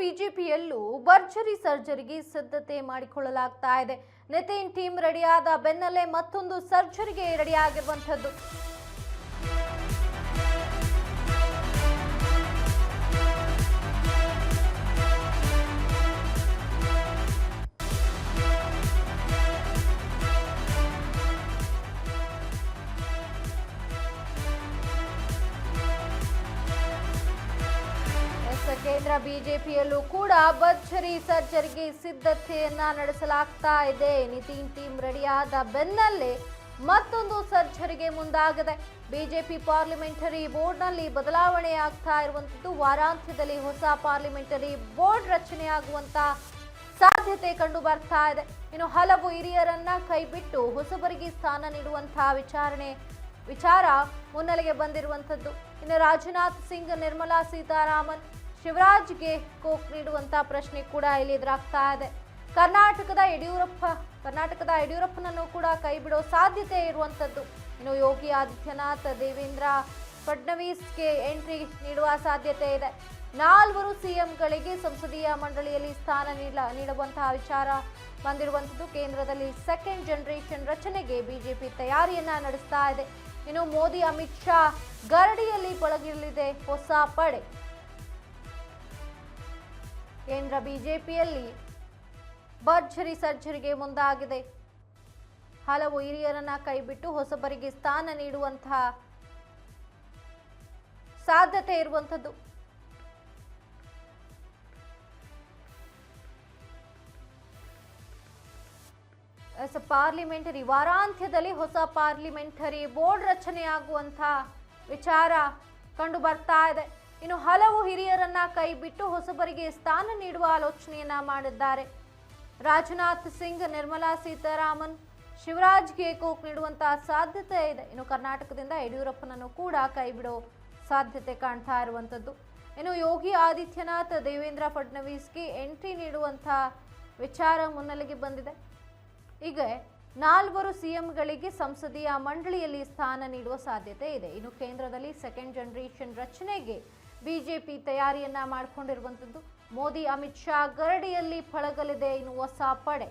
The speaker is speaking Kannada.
ಬಿಜೆಪಿಯಲ್ಲೂ ಭರ್ಜರಿ ಸರ್ಜರಿಗೆ ಸಿದ್ಧತೆ ಮಾಡಿಕೊಳ್ಳಲಾಗ್ತಾ ಇದೆ. ನಿತಿನ್ ಟೀಮ್ ರೆಡಿಯಾದ ಬೆನ್ನಲ್ಲೇ ಮತ್ತೊಂದು ಸರ್ಜರಿಗೆ ರೆಡಿಯಾಗಿರುವಂತದ್ದು. ಕೇಂದ್ರ ಬಿಜೆಪಿಯಲ್ಲೂ ಕೂಡ ಭರ್ಜರಿ ಸರ್ಜರಿಗೆ ಸಿದ್ಧತೆಯನ್ನ ನಡೆಸಲಾಗ್ತಾ ಇದೆ. ನಿತಿನ್ ಟೀಮ್ ರೆಡಿಯಾದ ಬೆನ್ನಲ್ಲೇ ಮತ್ತೊಂದು ಸರ್ಜರಿಗೆ ಮುಂದಾಗಿದೆ. ಬಿಜೆಪಿ ಪಾರ್ಲಿಮೆಂಟರಿ ಬೋರ್ಡ್ನಲ್ಲಿ ಬದಲಾವಣೆ ಆಗ್ತಾ ಇರುವಂತದ್ದು. ವಾರಾಂತ್ಯದಲ್ಲಿ ಹೊಸ ಪಾರ್ಲಿಮೆಂಟರಿ ಬೋರ್ಡ್ ರಚನೆಯಾಗುವಂತ ಸಾಧ್ಯತೆ ಕಂಡು ಬರ್ತಾ ಇದೆ. ಇನ್ನು ಹಲವು ಹಿರಿಯರನ್ನ ಕೈಬಿಟ್ಟು ಹೊಸಬರಿಗೆ ಸ್ಥಾನ ನೀಡುವಂತಹ ವಿಚಾರ ಮುನ್ನೆಲೆಗೆ ಬಂದಿರುವಂತದ್ದು. ಇನ್ನು ರಾಜನಾಥ್ ಸಿಂಗ್, ನಿರ್ಮಲಾ ಸೀತಾರಾಮನ್, ಶಿವರಾಜ್ಗೆ ಕೋಕ್ ನೀಡುವಂತ ಪ್ರಶ್ನೆ ಕೂಡ ಇಲ್ಲಿ ಎದುರಾಗ್ತಾ ಇದೆ. ಕರ್ನಾಟಕದ ಯಡಿಯೂರಪ್ಪನನ್ನು ಕೂಡ ಕೈ ಬಿಡೋ ಸಾಧ್ಯತೆ ಇರುವಂತದ್ದು. ಇನ್ನು ಯೋಗಿ ಆದಿತ್ಯನಾಥ್, ದೇವೇಂದ್ರ ಫಡ್ನವೀಸ್ಗೆ ಎಂಟ್ರಿ ನೀಡುವ ಸಾಧ್ಯತೆ ಇದೆ. 4 ಸಿಎಂಗಳಿಗೆ ಸಂಸದೀಯ ಮಂಡಳಿಯಲ್ಲಿ ಸ್ಥಾನ ನೀಡುವಂತಹ ವಿಚಾರ ಬಂದಿರುವಂತದ್ದು. ಕೇಂದ್ರದಲ್ಲಿ ಸೆಕೆಂಡ್ ಜನರೇಷನ್ ರಚನೆಗೆ ಬಿಜೆಪಿ ತಯಾರಿಯನ್ನ ನಡೆಸ್ತಾ ಇದೆ. ಇನ್ನು ಮೋದಿ, ಅಮಿತ್ ಶಾ ಗರಡಿಯಲ್ಲಿ ಪಳಗಿರಲಿದೆ ಹೊಸ ಪಡೆ. ಕೇಂದ್ರ ಬಿಜೆಪಿಯಲ್ಲಿ ಭರ್ಜರಿ ಸರ್ಜರಿಗೆ ಮುಂದಾಗಿದೆ. ಹಲವು ಹಿರಿಯರನ್ನ ಕೈಬಿಟ್ಟು ಹೊಸಬರಿಗೆ ಸ್ಥಾನ ನೀಡುವಂತಹ ಸಾಧ್ಯತೆ ಇರುವಂತದ್ದು. ಪಾರ್ಲಿಮೆಂಟರಿ ವಾರಾಂತ್ಯದಲ್ಲಿ ಹೊಸ ಪಾರ್ಲಿಮೆಂಟರಿ ಬೋರ್ಡ್ ರಚನೆಯಾಗುವಂತಹ ವಿಚಾರ ಕಂಡು ಬರ್ತಾ ಇದೆ. ಇನ್ನು ಹಲವು ಹಿರಿಯರನ್ನ ಕೈಬಿಟ್ಟು ಹೊಸಬರಿಗೆ ಸ್ಥಾನ ನೀಡುವ ಆಲೋಚನೆಯನ್ನ ಮಾಡಿದ್ದಾರೆ. ರಾಜನಾಥ್ ಸಿಂಗ್, ನಿರ್ಮಲಾ ಸೀತಾರಾಮನ್, ಶಿವರಾಜ್ಗೆ ಕೋಕ್ ನೀಡುವಂತಹ ಸಾಧ್ಯತೆ ಇದೆ. ಇನ್ನು ಕರ್ನಾಟಕದಿಂದ ಯಡಿಯೂರಪ್ಪನನ್ನು ಕೂಡ ಕೈಬಿಡೋ ಸಾಧ್ಯತೆ ಕಾಣ್ತಾ ಇರುವಂತದ್ದು. ಇನ್ನು ಯೋಗಿ ಆದಿತ್ಯನಾಥ್, ದೇವೇಂದ್ರ ಫಡ್ನವೀಸ್ಗೆ ಎಂಟ್ರಿ ನೀಡುವಂತಹ ವಿಚಾರ ಮುನ್ನೆಲೆಗೆ ಬಂದಿದೆ. ಈಗ 4 ಸಿಎಂಗಳಿಗೆ ಸಂಸದೀಯ ಮಂಡಳಿಯಲ್ಲಿ ಸ್ಥಾನ ನೀಡುವ ಸಾಧ್ಯತೆ ಇದೆ. ಇನ್ನು ಕೇಂದ್ರದಲ್ಲಿ ಸೆಕೆಂಡ್ ಜನರೇಷನ್ ರಚನೆಗೆ ಬಿಜೆಪಿ ತಯಾರಿಯನ್ನ ಮಾಡಿಕೊಂಡಿರುವಂತದ್ದು. ಮೋದಿ, ಅಮಿತ್ ಶಾ ಗರಡಿಯಲ್ಲಿ ಪಳಗಲಿದೆ ಇನ್ನು ಹೊಸ ಪಡೆ.